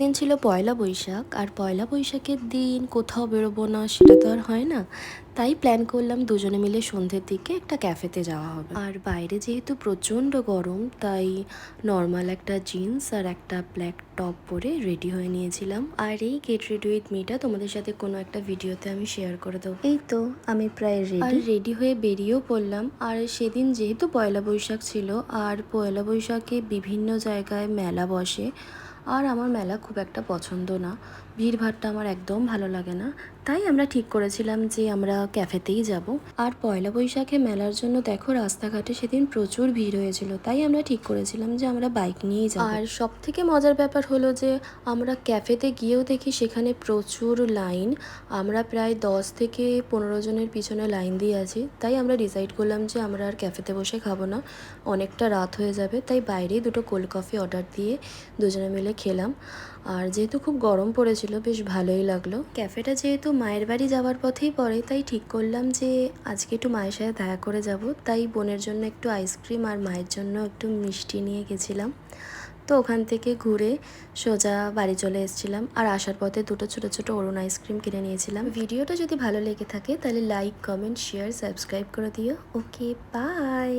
দিন ছিল পয়লা বৈশাখ, আর পয়লা বৈশাখের দিন কোথাও বেরোবো না সেটা তো আর হয় না। তাই প্ল্যান করলাম দুজনে মিলে সন্ধ্যের দিকে একটা ক্যাফেতে যাওয়া হবে। আর বাইরে যেহেতু প্রচণ্ড গরম, তাই নর্মাল একটা জিন্স আর একটা ব্ল্যাক টপ পরে রেডি হয়ে নিয়েছিলাম। আর এই গেট রেডি উইথ মিটা তোমাদের সাথে কোনো একটা ভিডিওতে আমি শেয়ার করে দেবো। এই তো আমি প্রায় রেডি, আর রেডি হয়ে বেরিয়েও পড়লাম। আর সেদিন যেহেতু পয়লা বৈশাখ ছিল, আর পয়লা বৈশাখে বিভিন্ন জায়গায় মেলা বসে, আর আমার মেলা খুব একটা পছন্দ না, ভিড়ভাড়টা আমার একদম ভালো লাগে না। তাই আমরা ঠিক করেছিলাম যে আমরা ক্যাফেতেই যাব। আর পয়লা বৈশাখে মেলার জন্য দেখো রাস্তাঘাটে সেদিন প্রচুর ভিড় হয়েছিল, তাই আমরা ঠিক করেছিলাম যে আমরা বাইক নিয়েই যাব। আর সব থেকে মজার ব্যাপার হলো যে আমরা ক্যাফেতে গিয়েও দেখি সেখানে প্রচুর লাইন। আমরা প্রায় 10 থেকে 15 জনের পিছনে লাইন দিয়ে আছি। তাই আমরা ডিসাইড করলাম যে আমরা আর ক্যাফেতে বসে খাবো না, অনেকটা রাত হয়ে যাবে। তাই বাইরেই দুটো কোল্ড কফি অর্ডার দিয়ে দুজনে মিলে খেলাম। আর যেহেতু খুব গরম পড়েছিল, বেশ ভালোই লাগলো। ক্যাফেটা যেহেতু মায়ের বাড়ি যাওয়ার পথেই পড়ে, তাই ঠিক করলাম যে আজকে একটু মায়ের সাথে দেখা করে যাব। তাই বোনের জন্য একটু আইসক্রিম আর মায়ের জন্য একটু মিষ্টি নিয়ে গেছিলাম। তো ওখান থেকে ঘুরে সোজা বাড়ি চলে এসেছিলাম। আর আসার পথে দুটো ছোটো ছোটো অরুণ আইসক্রিম কিনে নিয়েছিলাম। ভিডিওটা যদি ভালো লেগে থাকে তাহলে লাইক, কমেন্ট, শেয়ার, সাবস্ক্রাইব করে দিও। ওকে, বাই।